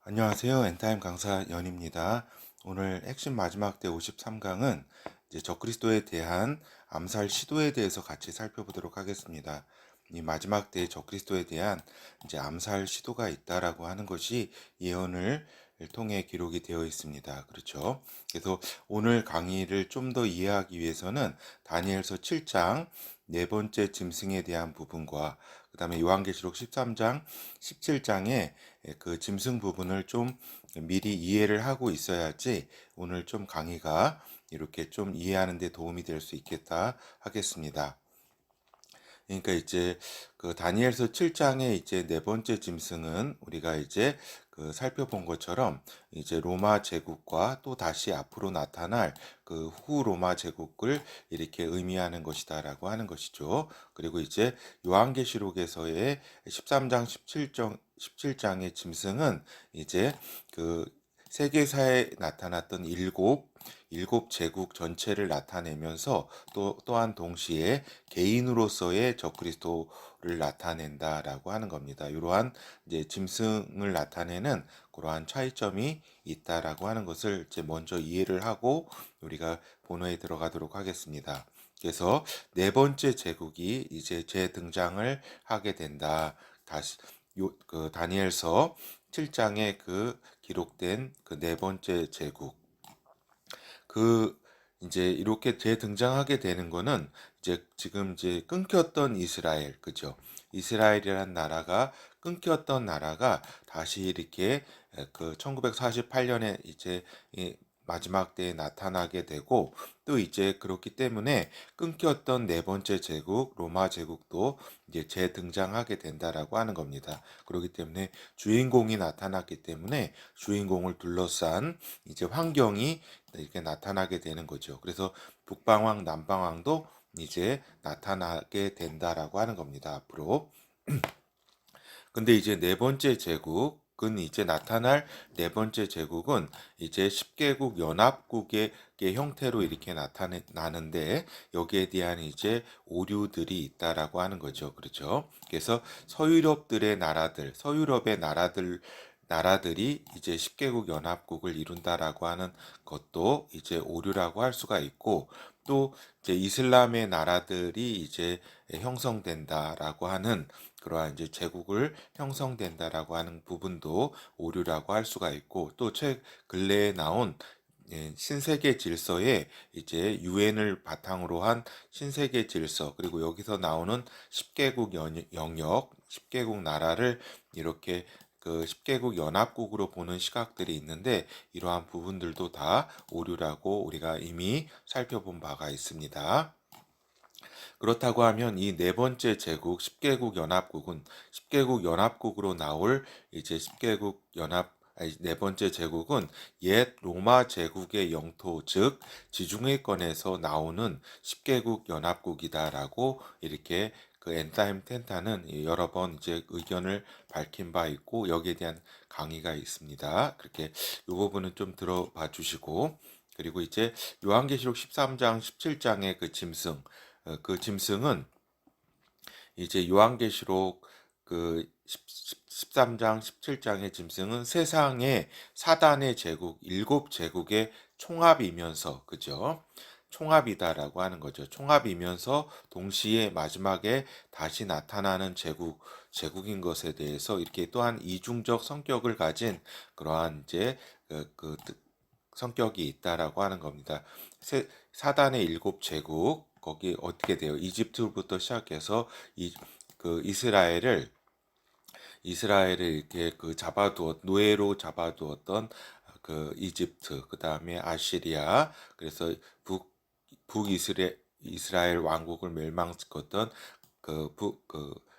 안녕하세요. 엔타임 강사 연입니다. 오늘 핵심 마지막 때 53강은 이제 적그리스도에 대한 암살 시도에 대해서 같이 살펴보도록 하겠습니다. 이 마지막 때 적그리스도에 대한 이제 암살 시도가 있다라고 하는 것이 예언을 통해 기록이 되어 있습니다. 그렇죠. 그래서 오늘 강의를 좀 더 이해하기 위해서는 다니엘서 7장 네 번째 짐승에 대한 부분과 그 다음에 요한계시록 13장, 17장의 그 짐승 부분을 좀 미리 이해를 하고 있어야지 오늘 좀 강의가 이렇게 좀 이해하는 데 도움이 될 수 있겠다 하겠습니다. 그러니까 이제 그 다니엘서 7장의 이제 네 번째 짐승은 우리가 이제 그 살펴본 것처럼 이제 로마 제국과 또 다시 앞으로 나타날 그 후 로마 제국을 이렇게 의미하는 것이다라고 하는 것이죠. 그리고 이제 요한계시록에서의 13장 17장의 짐승은 이제 그 세계사에 나타났던 일곱 제국 전체를 나타내면서 또한 동시에 개인으로서의 적그리스도를 나타낸다라고 하는 겁니다. 이러한 이제 짐승을 나타내는 그러한 차이점이 있다라고 하는 것을 이제 먼저 이해를 하고 우리가 본어에 들어가도록 하겠습니다. 그래서 네 번째 제국이 이제 재등장을 하게 된다. 다시 그 다니엘서 7장에 그 기록된 그 네 번째 제국 그 이제 이렇게 재등장하게 되는 거는 이제 지금 이제 끊겼던 이스라엘, 그죠? 이스라엘이란 나라가 끊겼던 나라가 다시 이렇게 그 1948년에 이제 이 마지막 때에 나타나게 되고 또 이제 그렇기 때문에 끊겼던 네 번째 제국 로마 제국도 이제 재등장하게 된다라고 하는 겁니다. 그렇기 때문에 주인공이 나타났기 때문에 주인공을 둘러싼 이제 환경이 이렇게 나타나게 되는 거죠. 그래서 북방왕, 남방왕도 이제 나타나게 된다라고 하는 겁니다. 앞으로. 근데 이제 네 번째 제국은 이제 나타날 네 번째 제국은 이제 10개국 연합국의 형태로 이렇게 나타나는데 여기에 대한 이제 오류들이 있다라고 하는 거죠. 그렇죠? 그래서 서유럽들의 나라들, 서유럽의 나라들이 이제 10개국 연합국을 이룬다라고 하는 것도 이제 오류라고 할 수가 있고 또 이제 이슬람의 나라들이 이제 형성된다라고 하는 그러한 이제 제국을 형성된다라고 하는 부분도 오류라고 할 수가 있고 또 근래에 나온 신세계 질서에 이제 유엔을 바탕으로 한 신세계 질서 그리고 여기서 나오는 10개국 영역, 10개국 나라를 이렇게 그 10개국 연합국으로 보는 시각들이 있는데 이러한 부분들도 다 오류라고 우리가 이미 살펴본 바가 있습니다. 그렇다고 하면 이 네 번째 제국 10개국 연합국은 10개국 연합국으로 나올 이제 10개국 연합 네 번째 제국은 옛 로마 제국의 영토 즉 지중해권에서 나오는 10개국 연합국이다라고 이렇게 그 엔타임 텐타는 여러 번 이제 의견을 밝힌 바 있고 여기에 대한 강의가 있습니다. 그렇게 이 부분은 좀 들어봐 주시고 그리고 이제 요한계시록 13장 17장의 그 짐승 그 짐승은 이제 요한계시록 그 13장, 17장의 짐승은 세상의 사단의 제국, 일곱 제국의 총합이면서, 그죠? 총합이다라고 하는 거죠. 총합이면서 동시에 마지막에 다시 나타나는 제국인 것에 대해서 이렇게 또한 이중적 성격을 가진 그러한 이제 그 성격이 있다라고 하는 겁니다. 사단의 일곱 제국 거기 어떻게 돼요? 이집트부터 시작해서 그 이스라엘을 이렇게 그 노예로 잡아두었던 그 이집트, 그 다음에 아시리아, 그래서 이스라엘 왕국을 멸망시켰던 그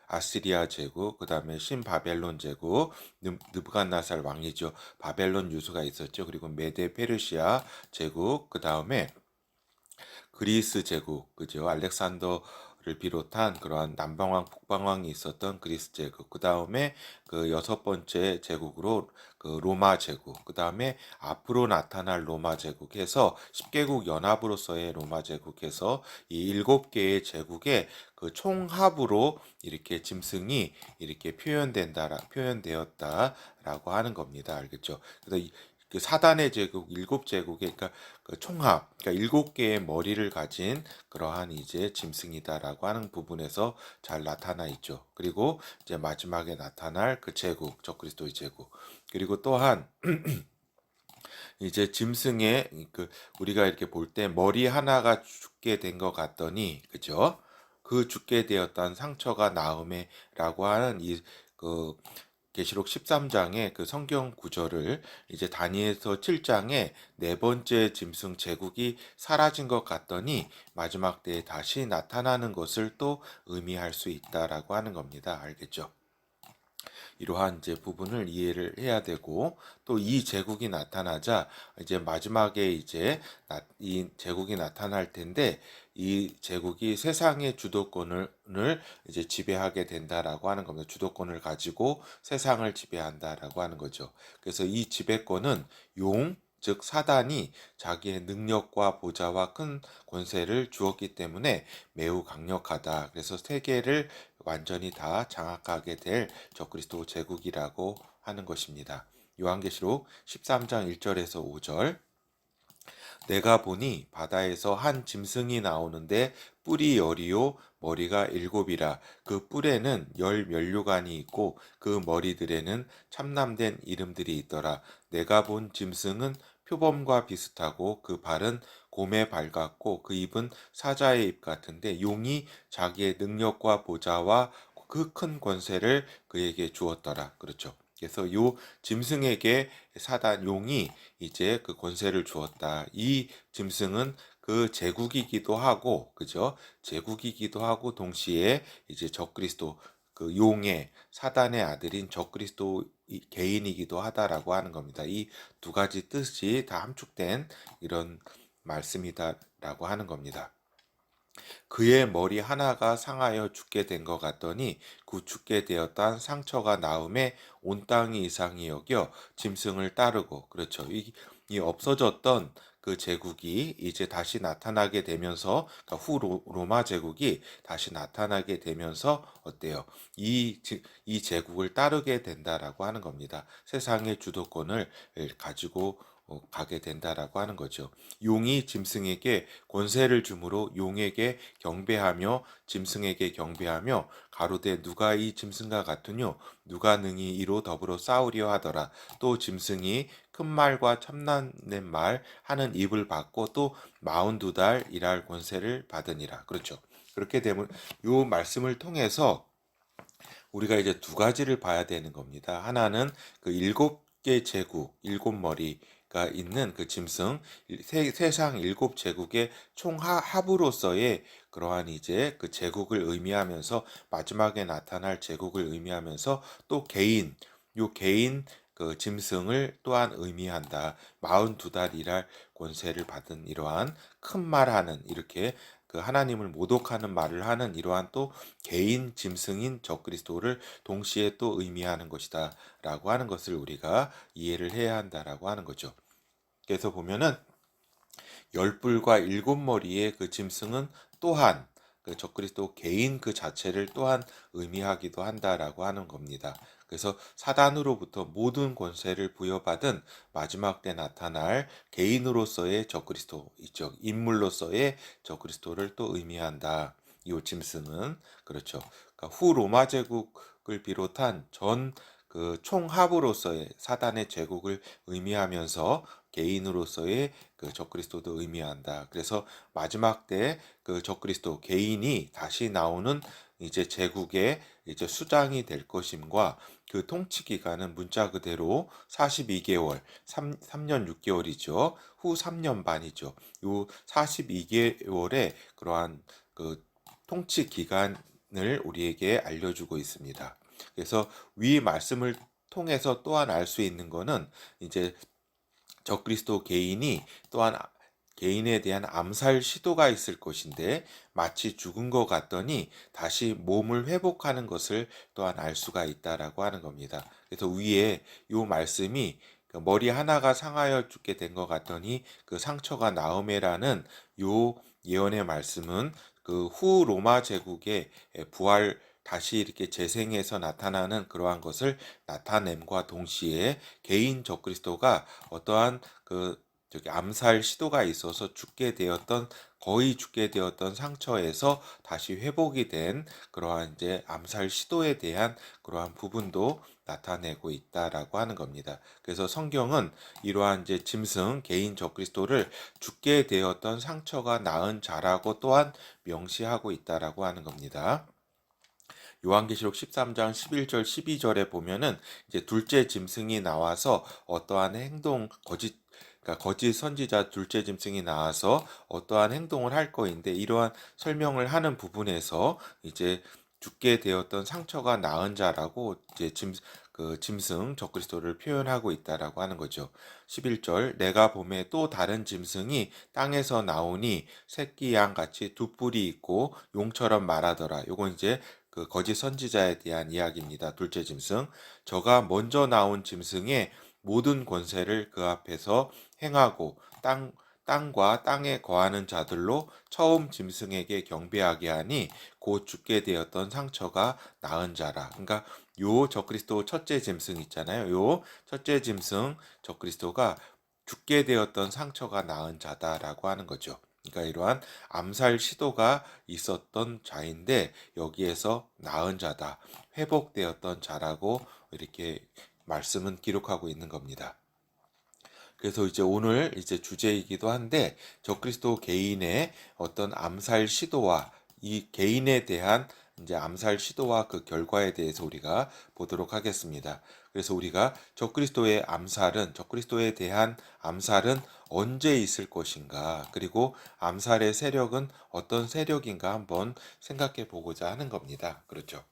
아시리아 제국, 그 다음에 신바벨론 제국, 느부갓네살 왕이죠. 바벨론 유수가 있었죠. 그리고 메데 페르시아 제국, 그 다음에 그리스 제국, 그죠? 알렉산더를 비롯한 그러한 남방왕, 북방왕이 있었던 그리스 제국, 그 다음에 그 여섯 번째 제국으로 그 로마 제국, 그 다음에 앞으로 나타날 로마 제국해서 10개국 연합으로서의 로마 제국해서 이 7개의 제국의 그 총합으로 이렇게 짐승이 이렇게 표현되었다라고 하는 겁니다. 알겠죠? 그래서 그 사단의 제국, 7제국의 그러니까 그 총합, 그러니까 7개의 머리를 가진 그러한 이제 짐승이다라고 하는 부분에서 잘 나타나 있죠. 그리고 이제 마지막에 나타날 그 제국, 적그리스도의 제국. 그리고 또한 이제 짐승의 그 우리가 이렇게 볼 때 머리 하나가 죽게 된 것 같더니 그죠? 그 죽게 되었던 상처가 나음에라고 하는 이그 계시록 13장의 그 성경 구절을 이제 다니엘서 7장에 네 번째 짐승 제국이 사라진 것 같더니 마지막 때에 다시 나타나는 것을 또 의미할 수 있다라고 하는 겁니다. 알겠죠? 이러한 이제 부분을 이해를 해야 되고 또 이 제국이 나타나자 이제 마지막에 이제 이 제국이 나타날 텐데 이 제국이 세상의 주도권을 이제 지배하게 된다라고 하는 겁니다. 주도권을 가지고 세상을 지배한다라고 하는 거죠. 그래서 이 지배권은 즉 사단이 자기의 능력과 보좌와 큰 권세를 주었기 때문에 매우 강력하다. 그래서 세계를 완전히 다 장악하게 될 적그리스도 제국이라고 하는 것입니다. 요한계시록 13장 1절에서 5절 내가 보니 바다에서 한 짐승이 나오는데 뿔이 열이요 머리가 일곱이라 그 뿔에는 열 면류관이 있고 그 머리들에는 참남된 이름들이 있더라. 내가 본 짐승은 표범과 비슷하고 그 발은 곰의 발 같고 그 입은 사자의 입 같은데 용이 자기의 능력과 보좌와 그 큰 권세를 그에게 주었더라. 그렇죠. 그래서 요 짐승에게 사단 용이 이제 그 권세를 주었다. 이 짐승은 그 제국이기도 하고, 그죠? 제국이기도 하고 동시에 이제 적그리스도 그 용의 사단의 아들인 적그리스도 개인이기도 하다라고 하는 겁니다. 이 두 가지 뜻이 다 함축된 이런 말씀이다라고 하는 겁니다. 그의 머리 하나가 상하여 죽게 된 것 같더니 그 죽게 되었던 상처가 나음에 온 땅이 이상히 여겨 짐승을 따르고 그렇죠. 이 없어졌던 그 제국이 이제 다시 나타나게 되면서 그러니까 로마 제국이 다시 나타나게 되면서 어때요? 이 제국을 따르게 된다라고 하는 겁니다. 세상의 주도권을 가지고 가게 된다라고 하는 거죠. 용이 짐승에게 권세를 주므로 용에게 경배하며 짐승에게 경배하며 가로되 누가 이 짐승과 같으뇨 누가 능히 이로 더불어 싸우려 하더라. 또 짐승이 큰 말과 참나는 말 하는 입을 받고 또 42달 일할 권세를 받으니라. 그렇죠. 그렇게 되면 요 말씀을 통해서 우리가 이제 두 가지를 봐야 되는 겁니다. 하나는 그 7개 제국, 7머리가 있는 그 짐승, 세상 7제국의 총합으로서의 그러한 이제 그 제국을 의미하면서 마지막에 나타날 제국을 의미하면서 또 요 개인 그 짐승을 또한 의미한다. 42달 일할 권세를 받은 이러한 큰 말하는 이렇게 그 하나님을 모독하는 말을 하는 이러한 또 개인 짐승인 적그리스도를 동시에 또 의미하는 것이다라고 하는 것을 우리가 이해를 해야 한다라고 하는 거죠. 그래서 보면은 열 뿔과 일곱 머리의 그 짐승은 또한 그 적그리스도 개인 그 자체를 또한 의미하기도 한다라고 하는 겁니다. 그래서 사단으로부터 모든 권세를 부여받은 마지막 때 나타날 개인으로서의 적그리스도 이쪽 인물로서의 적그리스도를 또 의미한다. 이 짐승은 그렇죠. 그러니까 후 로마 제국을 비롯한 전 그 총합으로서의 사단의 제국을 의미하면서 개인으로서의 그 적그리스도도 의미한다. 그래서 마지막 때 그 적그리스도 개인이 다시 나오는 이제 제국의 이제 수장이 될 것임과 그 통치 기간은 문자 그대로 42개월, 3년 6개월이죠. 후 3년 반이죠. 요 42개월의 그러한 그 통치 기간을 우리에게 알려주고 있습니다. 그래서 위 말씀을 통해서 또한 알 수 있는 거는 이제 적그리스도 개인이 또한 개인에 대한 암살 시도가 있을 것인데 마치 죽은 것 같더니 다시 몸을 회복하는 것을 또한 알 수가 있다라고 하는 겁니다. 그래서 위에 요 말씀이 그 머리 하나가 상하여 죽게 된 것 같더니 그 상처가 나음에라는 요 예언의 말씀은 그 후 로마 제국의 부활 다시 이렇게 재생해서 나타나는 그러한 것을 나타냄과 동시에 개인 적그리스도가 어떠한 그 저기 암살 시도가 있어서 거의 죽게 되었던 상처에서 다시 회복이 된 그러한 이제 암살 시도에 대한 그러한 부분도 나타내고 있다라고 하는 겁니다. 그래서 성경은 이러한 이제 짐승 개인 적그리스도를 죽게 되었던 상처가 나은 자라고 또한 명시하고 있다라고 하는 겁니다. 요한계시록 13장 11절 12절에 보면은 이제 둘째 짐승이 나와서 어떠한 행동 그러니까 거짓 선지자 둘째 짐승이 나와서 어떠한 행동을 할 거인데 이러한 설명을 하는 부분에서 이제 죽게 되었던 상처가 나은 자라고 이제 그 짐승 적그리스도를 표현하고 있다라고 하는 거죠. 11절 내가 보매 또 다른 짐승이 땅에서 나오니 새끼 양 같이 두 뿔이 있고 용처럼 말하더라. 요건 이제 그 거짓 선지자에 대한 이야기입니다. 둘째 짐승. 저가 먼저 나온 짐승의 모든 권세를 그 앞에서 행하고 땅과 땅에 거하는 자들로 처음 짐승에게 경배하게 하니 곧 죽게 되었던 상처가 나은 자라. 그러니까 요 적그리스도 첫째 짐승 있잖아요. 요 첫째 짐승 적그리스도가 죽게 되었던 상처가 나은 자다라고 하는 거죠. 그러니까 이러한 암살 시도가 있었던 자인데 여기에서 나은 자다, 회복되었던 자라고 이렇게 말씀은 기록하고 있는 겁니다. 그래서 이제 오늘 이제 주제이기도 한데 적그리스도 개인의 어떤 암살 시도와 이 개인에 대한 이제 암살 시도와 그 결과에 대해서 우리가 보도록 하겠습니다. 그래서 우리가 적그리스도에 대한 암살은 언제 있을 것인가, 그리고 암살의 세력은 어떤 세력인가 한번 생각해 보고자 하는 겁니다. 그렇죠.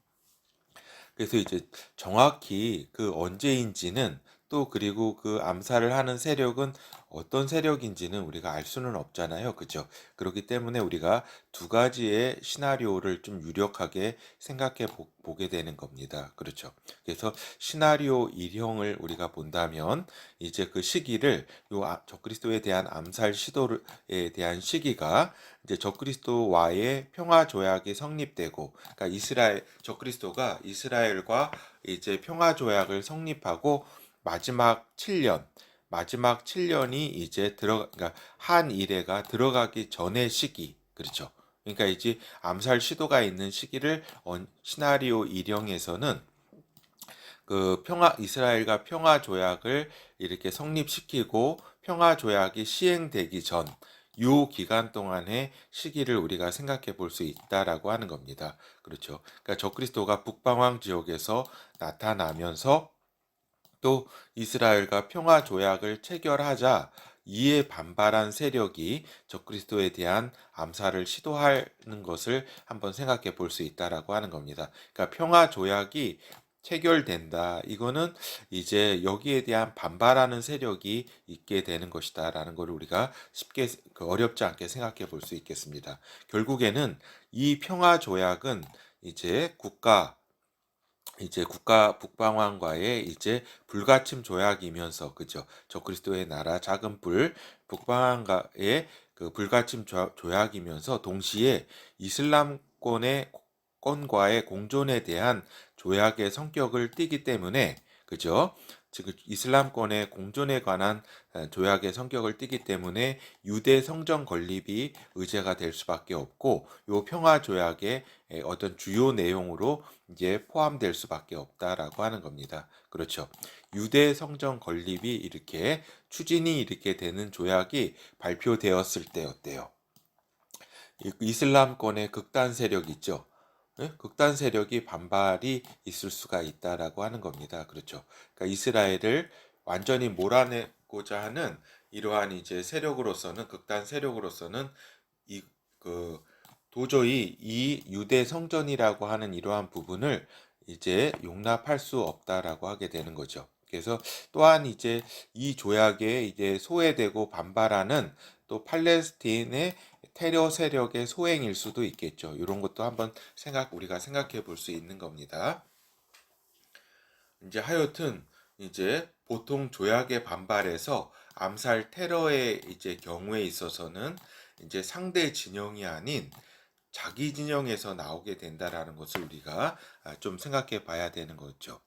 그래서 이제 정확히 그 언제인지는 또 그리고 그 암살을 하는 세력은 어떤 세력인지는 우리가 알 수는 없잖아요. 그죠? 그렇기 때문에 우리가 두 가지의 시나리오를 좀 유력하게 생각해 보게 되는 겁니다. 그렇죠? 그래서 시나리오 1형을 우리가 본다면 이제 그 시기를 적그리스도에 대한 암살 시도에 대한 시기가 이제 적그리스도와의 평화 조약이 성립되고, 그러니까 적그리스도가 이스라엘과 이제 평화 조약을 성립하고 마지막 7년이 이제 그러니까 한 일회가 들어가기 전의 시기, 그렇죠. 그러니까 이제 암살 시도가 있는 시기를 시나리오 1형에서는 그 이스라엘과 평화 조약을 이렇게 성립시키고 평화 조약이 시행되기 전 요 기간 동안의 시기를 우리가 생각해 볼 수 있다라고 하는 겁니다. 그렇죠. 그러니까 적그리스도가 북방왕 지역에서 나타나면서 또 이스라엘과 평화 조약을 체결하자 이에 반발한 세력이 적그리스도에 대한 암살을 시도하는 것을 한번 생각해 볼 수 있다라고 하는 겁니다. 그러니까 평화 조약이 체결된다. 이거는 이제 여기에 대한 반발하는 세력이 있게 되는 것이다라는 걸 우리가 쉽게 어렵지 않게 생각해 볼 수 있겠습니다. 결국에는 이 평화 조약은 이제 국가 북방왕과의 이제 불가침 조약이면서, 그죠? 적그리스도의 나라 작은 뿔 북방왕과의 그 불가침 조약이면서 동시에 이슬람권의 건과의 공존에 대한 조약의 성격을 띠기 때문에, 그죠? 즉 이슬람권의 공존에 관한 조약의 성격을 띠기 때문에 유대 성전 건립이 의제가 될 수밖에 없고, 요 평화 조약의 어떤 주요 내용으로 이제 포함될 수밖에 없다라고 하는 겁니다. 그렇죠. 유대 성전 건립이 이렇게 추진이 이렇게 되는 조약이 발표되었을 때였대요. 이슬람권의 극단 세력 있죠. 예? 극단 세력이 반발이 있을 수가 있다라고 하는 겁니다. 그렇죠. 그러니까 이스라엘을 완전히 몰아내고자 하는 이러한 이제 극단 세력으로서는 이 그 도저히 이 유대 성전이라고 하는 이러한 부분을 이제 용납할 수 없다라고 하게 되는 거죠. 그래서 또한 이제 이 조약에 이제 소외되고 반발하는 또 팔레스틴의 테러 세력의 소행일 수도 있겠죠. 이런 것도 한번 우리가 생각해 볼 수 있는 겁니다. 이제 하여튼 이제 보통 조약에 반발해서 암살 테러의 이제 경우에 있어서는 이제 상대 진영이 아닌 자기 진영에서 나오게 된다라는 것을 우리가 좀 생각해 봐야 되는 거죠.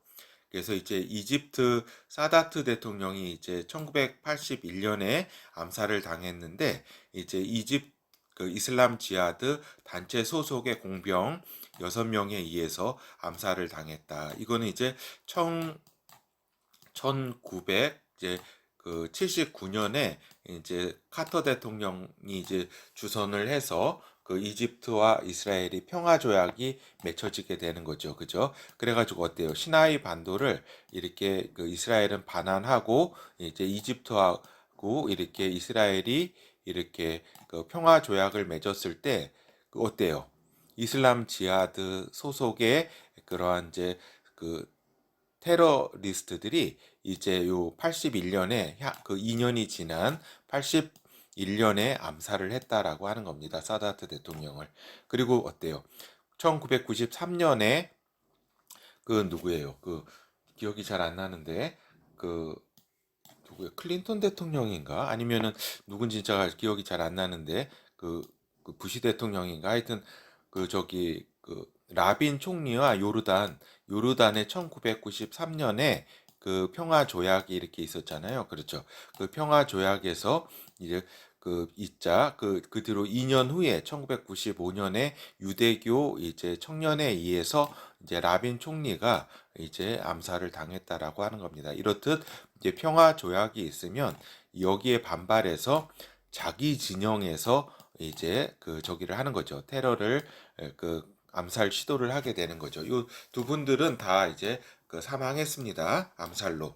그래서 이제 이집트 사다트 대통령이 이제 1981년에 암살을 당했는데 이제 그 이슬람 지하드 단체 소속의 공병 6명에 의해서 암살을 당했다. 이거는 이제 1900 이제 그 79년에 이제 카터 대통령이 이제 주선을 해서 그 이집트와 이스라엘이 평화 조약이 맺혀지게 되는 거죠. 그죠? 그래가지고 어때요? 시나이 반도를 이렇게 그 이스라엘은 반환하고 이제 이집트하고 이렇게 이스라엘이 이렇게 그 평화 조약을 맺었을 때 그 어때요? 이슬람 지하드 소속의 그러한 이제 그 테러리스트들이 이제 요 81년에 그 2년이 지난 81년에 암살을 했다라고 하는 겁니다. 사다트 대통령을. 그리고 어때요? 1993년에 그 누구예요? 그 기억이 잘 안 나는데 그 누구예요? 클린턴 대통령인가? 아니면은 누군지 진짜 기억이 잘 안 나는데 그 부시 대통령인가? 하여튼 그 저기 그 라빈 총리와 요르단의 1993년에 그 평화 조약이 이렇게 있었잖아요. 그렇죠. 그 평화 조약에서 이제 그 뒤로 2년 후에 1995년에 유대교 이제 청년에 의해서 이제 라빈 총리가 이제 암살을 당했다라고 하는 겁니다. 이렇듯 이제 평화 조약이 있으면 여기에 반발해서 자기 진영에서 이제 그 저기를 하는 거죠. 테러를 그 암살 시도를 하게 되는 거죠. 이 두 분들은 다 이제 그 사망했습니다. 암살로.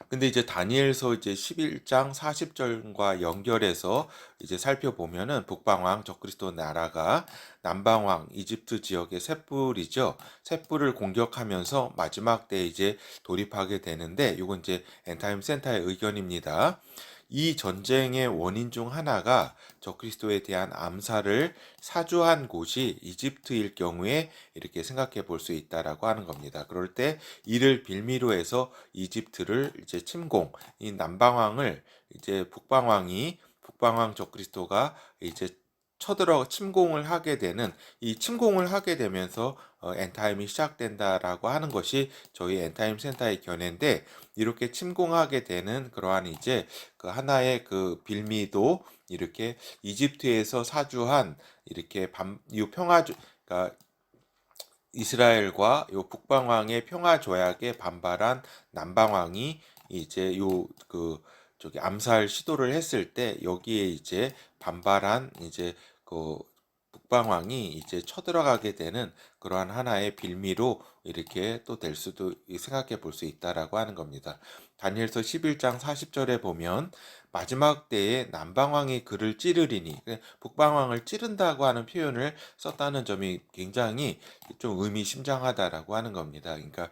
근데 이제 다니엘서 이제 11장 40절과 연결해서 이제 살펴보면은 북방왕 적그리스도 나라가 남방왕 이집트 지역의 셋불이죠. 셋불을 공격하면서 마지막 때 이제 돌입하게 되는데 이건 이제 엔타임 센터의 의견입니다. 이 전쟁의 원인 중 하나가 적그리스도에 대한 암살을 사주한 곳이 이집트일 경우에 이렇게 생각해 볼 수 있다라고 하는 겁니다. 그럴 때 이를 빌미로 해서 이집트를 이제 이 남방왕을 이제 북방왕 적그리스도가 이제 침공을 하게 되는 이 침공을 하게 되면서 엔타임이 시작된다라고 하는 것이 저희 엔타임 센터의 견해인데 이렇게 침공하게 되는 그러한 이제 그 하나의 그 빌미도 이렇게 이집트에서 사주한 이렇게 이 그러니까 이스라엘과 요 북방왕의 평화 조약에 반발한 남방왕이 이제 요 저기 암살 시도를 했을 때 여기에 이제 반발한 이제 그 북방왕이 이제 쳐들어가게 되는 그러한 하나의 빌미로 이렇게 또 될 수도 생각해 볼 수 있다라고 하는 겁니다. 다니엘서 11장 40절에 보면 마지막 때에 남방왕이 그를 찌르리니 북방왕을 찌른다고 하는 표현을 썼다는 점이 굉장히 좀 의미심장하다라고 하는 겁니다. 그러니까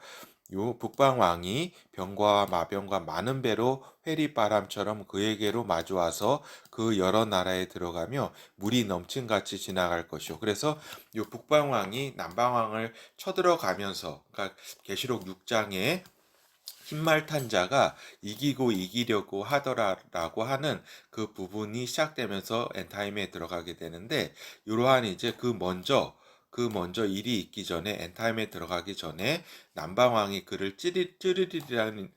요 북방왕이 병과 마병과 많은 배로 회리바람처럼 그에게로 마주와서 그 여러 나라에 들어가며 물이 넘친같이 지나갈 것이요. 그래서 요 북방왕이 남방왕을 쳐들어가면서 그러니까 계시록 6장에 흰말탄 자가 이기고 이기려고 하더라라고 하는 그 부분이 시작되면서 엔타임에 들어가게 되는데 이러한 이제 그 먼저 일이 있기 전에 엔타임에 들어가기 전에 남방왕이 그를 찌르리라는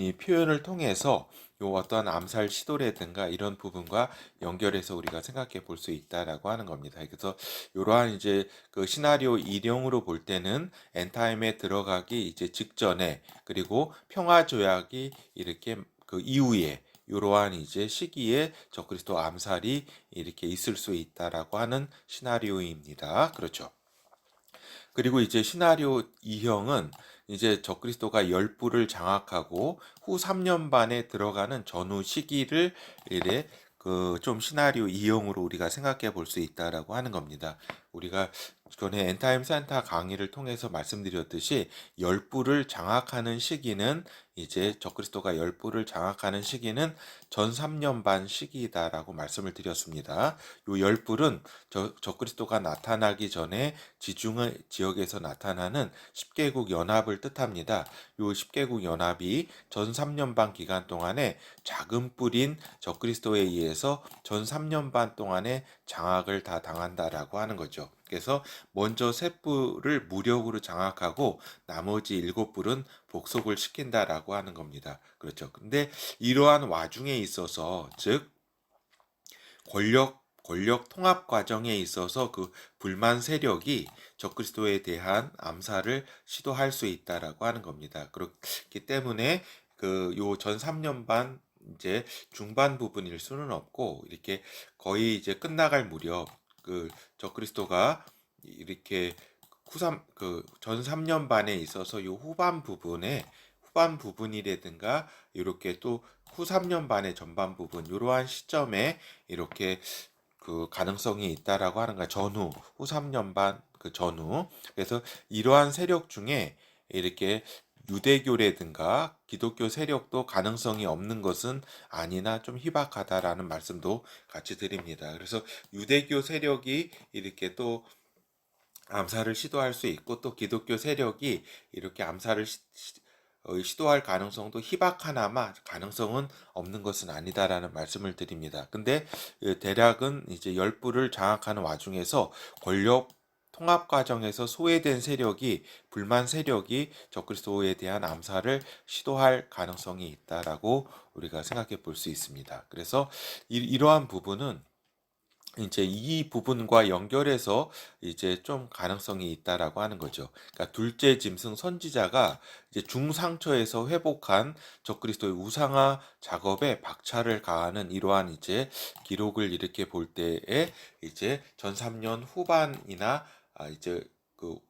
이 표현을 통해서 요 어떤 암살 시도라든가 이런 부분과 연결해서 우리가 생각해 볼 수 있다라고 하는 겁니다. 그래서 이러한 이제 그 시나리오 1형으로 볼 때는 엔타임에 들어가기 이제 직전에 그리고 평화 조약이 이렇게 그 이후에 이러한 이제 시기에 적그리스도 암살이 이렇게 있을 수 있다라고 하는 시나리오입니다. 그렇죠. 그리고 이제 시나리오 2형은 이제 적그리스도가 열부를 장악하고 후 3년 반에 들어가는 전후 시기를 이래 그 좀 시나리오 2형으로 우리가 생각해 볼 수 있다라고 하는 겁니다. 우리가 전에 엔타임 산타 강의를 통해서 말씀드렸듯이 열부를 장악하는 시기는 이제 적그리스도가 열부를 장악하는 시기는 전 3년 반 시기이다라고 말씀을 드렸습니다. 요 열불은 적그리스도가 나타나기 전에 지중해 지역에서 나타나는 10개국 연합을 뜻합니다. 요 10개국 연합이 전 3년 반 기간 동안에 작은 뿔인 적그리스도에 의해서 전 3년 반 동안에 장악을 다 당한다라고 하는 거죠. 그래서 먼저 세 뿔을 무력으로 장악하고 나머지 7뿔은 복속을 시킨다라고 하는 겁니다. 그렇죠. 근데 이러한 와중에 있어서 즉 권력 통합 과정에 있어서 그 불만 세력이 적그리스도에 대한 암살을 시도할 수 있다라고 하는 겁니다. 그렇기 때문에 그 요 전 3년 반 이제 중반 부분일 수는 없고 이렇게 거의 이제 끝나갈 무렵 그 적그리스도가 이렇게 전 3년 반에 있어서 요 후반 부분이라든가 이렇게 또 후 3년 반의 전반 부분 이러한 시점에 이렇게 그 가능성이 있다라고 하는 거야. 전후 후 3년 반 그 전후. 그래서 이러한 세력 중에 이렇게 유대교라든가 기독교 세력도 가능성이 없는 것은 아니나 좀 희박하다라는 말씀도 같이 드립니다. 그래서 유대교 세력이 이렇게 또 암살을 시도할 수 있고 또 기독교 세력이 이렇게 암살을 시도할 가능성도 희박하나마 가능성은 없는 것은 아니다라는 말씀을 드립니다. 근데 대략은 이제 열부를 장악하는 와중에서 권력 통합 과정에서 소외된 불만 세력이 적그리스도에 대한 암살을 시도할 가능성이 있다라고 우리가 생각해 볼 수 있습니다. 그래서 이러한 부분은 이제 이 부분과 연결해서 이제 좀 가능성이 있다라고 하는 거죠. 그러니까 둘째 짐승 선지자가 이제 중상처에서 회복한 적그리스도의 우상화 작업에 박차를 가하는 이러한 이제 기록을 이렇게 볼 때에 이제 전 3년 후반이나 이제 후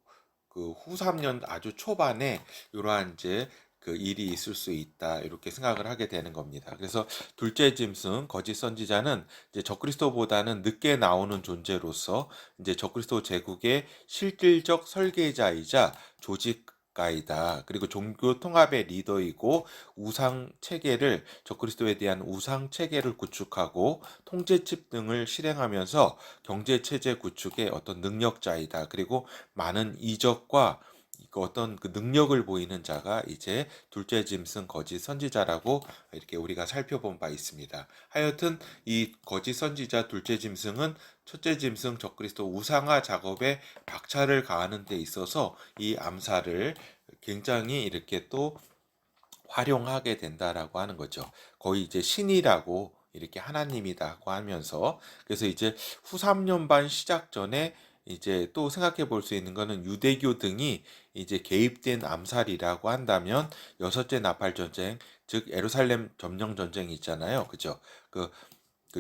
3년 아주 초반에 이러한 이제 그 일이 있을 수 있다 이렇게 생각을 하게 되는 겁니다. 그래서 둘째 짐승 거짓 선지자는 이제 적그리스도보다는 늦게 나오는 존재로서 이제 적그리스도 제국의 실질적 설계자이자 조직가이다. 그리고 종교 통합의 리더이고 적그리스도에 대한 우상 체계를 구축하고 통제칩 등을 실행하면서 경제 체제 구축의 어떤 능력자이다. 그리고 많은 이적과 어떤 그 능력을 보이는 자가 이제 둘째 짐승 거짓 선지자라고 이렇게 우리가 살펴본 바 있습니다. 하여튼 이 거짓 선지자 둘째 짐승은 첫째 짐승 적그리스도 우상화 작업에 박차를 가하는 데 있어서 이 암살을 굉장히 이렇게 또 활용하게 된다라고 하는 거죠. 거의 이제 신이라고 이렇게 하나님이다고 하면서 그래서 이제 후 3년 반 시작 전에 이제 또 생각해 볼 수 있는 거는 유대교 등이 이제 개입된 암살이라고 한다면 여섯째 나팔 전쟁, 즉 예루살렘 점령 전쟁이 있잖아요. 그죠? 그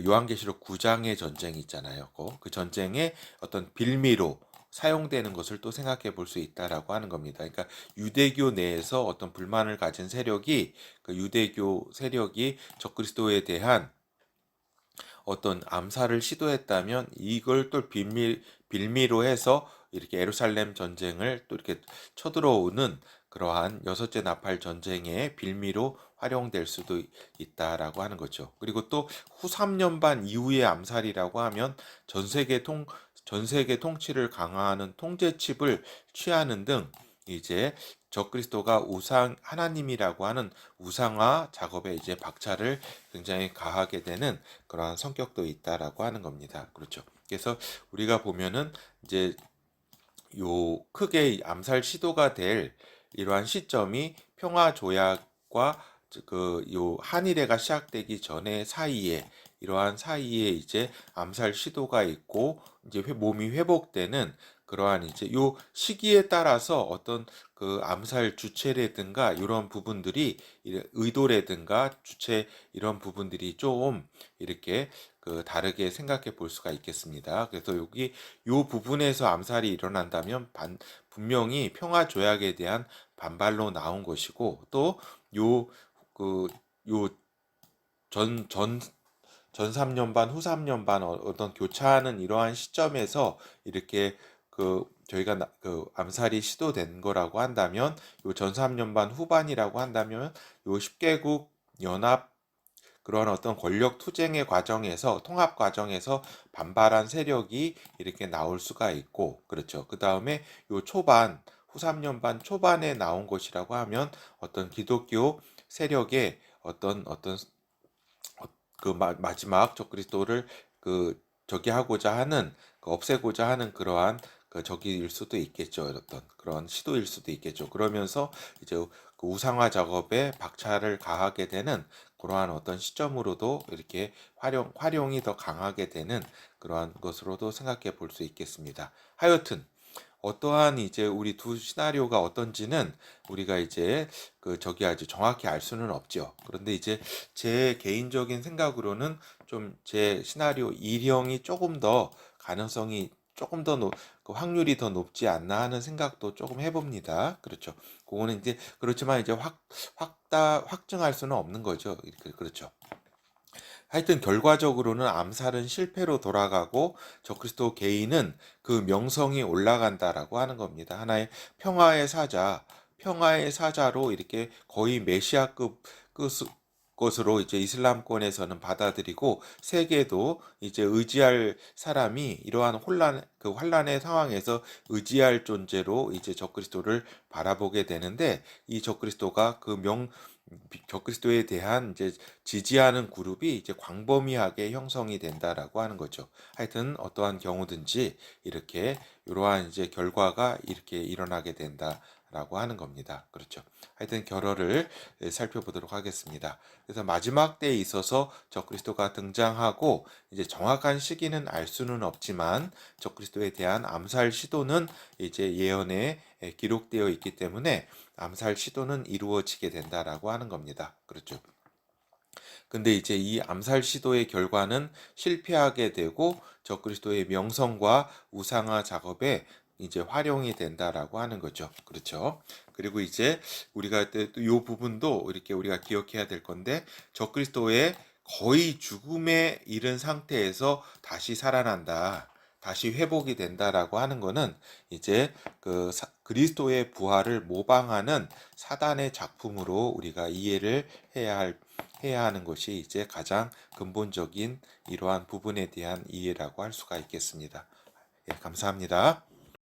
요한계시록 9장의 전쟁이 있잖아요. 그 전쟁의 어떤 빌미로 사용되는 것을 또 생각해 볼 수 있다라고 하는 겁니다. 그러니까 유대교 내에서 어떤 불만을 가진 세력이 그 유대교 세력이 적그리스도에 대한 어떤 암살을 시도했다면 이걸 또 빌미로 해서 이렇게 예루살렘 전쟁을 또 이렇게 쳐들어오는 그러한 여섯째 나팔 전쟁의 빌미로 활용될 수도 있다라고 하는 거죠. 그리고 또 후 3년 반 이후의 암살이라고 하면 전 세계 통치를 강화하는 통제칩을 취하는 등 이제 적그리스도가 하나님이라고 하는 우상화 작업에 이제 박차를 굉장히 가하게 되는 그러한 성격도 있다라고 하는 겁니다. 그렇죠. 그래서 우리가 보면은 이제 요 크게 암살 시도가 될 이러한 시점이 평화 조약과 그 요 한일회가 시작되기 전에 사이에 이러한 사이에 이제 암살 시도가 있고 이제 몸이 회복되는 그러한 이제 요 시기에 따라서 어떤 그 암살 주체라든가 이런 부분들이 의도라든가 주체 이런 부분들이 좀 이렇게 그 다르게 생각해 볼 수가 있겠습니다. 그래서 여기 요 부분에서 암살이 일어난다면 분명히 평화 조약에 대한 반발로 나온 것이고 또 요 그 요 전 3년 반, 후 3년 반 어떤 교차하는 이러한 시점에서 이렇게 저희가 암살이 시도된 거라고 한다면 요 전삼년반 후반이라고 한다면 요 10개국 연합 그런 어떤 권력 투쟁의 과정에서 통합 과정에서 반발한 세력이 이렇게 나올 수가 있고 그렇죠. 그 다음에 요 초반 후 3년반 초반에 나온 것이라고 하면 어떤 기독교 세력의 마지막 적그리스도를 저기하고자 하는 없애고자 하는 그러한 적일 수도 있겠죠. 어떤 그런 시도일 수도 있겠죠. 그러면서 이제 그 우상화 작업에 박차를 가하게 되는 그러한 어떤 시점으로도 이렇게 활용이 더 강하게 되는 그러한 것으로도 생각해 볼 수 있겠습니다. 하여튼 어떠한 이제 우리 두 시나리오가 어떤지는 우리가 이제 저기 아주 정확히 알 수는 없죠. 그런데 이제 제 개인적인 생각으로는 좀 제 시나리오 1형이 조금 더 가능성이 조금 더 그 확률이 더 높지 않나 하는 생각도 조금 해봅니다. 그렇죠. 그거는 이제 그렇지만 이제 확증할 수는 없는 거죠. 이렇게 그렇죠. 하여튼 결과적으로는 암살은 실패로 돌아가고 적그리스도 개인은 그 명성이 올라간다라고 하는 겁니다. 하나의 평화의 사자, 평화의 사자로 이렇게 거의 메시아급 것으로 이제 이슬람권에서는 받아들이고 세계도 이제 의지할 사람이 이러한 환란의 상황에서 의지할 존재로 이제 적그리스도를 바라보게 되는데 이 적그리스도가 적그리스도에 대한 이제 지지하는 그룹이 이제 광범위하게 형성이 된다라고 하는 거죠. 하여튼 어떠한 경우든지 이렇게 이러한 이제 결과가 이렇게 일어나게 된다라고 하는 겁니다. 그렇죠. 하여튼 결과를 살펴보도록 하겠습니다. 그래서 마지막 때에 있어서 적그리스도가 등장하고 이제 정확한 시기는 알 수는 없지만 적그리스도에 대한 암살 시도는 이제 예언에 기록되어 있기 때문에 암살 시도는 이루어지게 된다라고 하는 겁니다. 그렇죠. 근데 이제 이 암살 시도의 결과는 실패하게 되고 적그리스도의 명성과 우상화 작업에 이제 활용이 된다라고 하는 거죠. 그렇죠. 그리고 이제 우리가 이 부분도 이렇게 우리가 기억해야 될 건데 적그리스도의 거의 죽음에 이른 상태에서 다시 살아난다. 다시 회복이 된다라고 하는 거는 이제 그리스도의 부활을 모방하는 사단의 작품으로 우리가 이해를 해야 하는 것이 이제 가장 근본적인 이러한 부분에 대한 이해라고 할 수가 있겠습니다. 예, 감사합니다.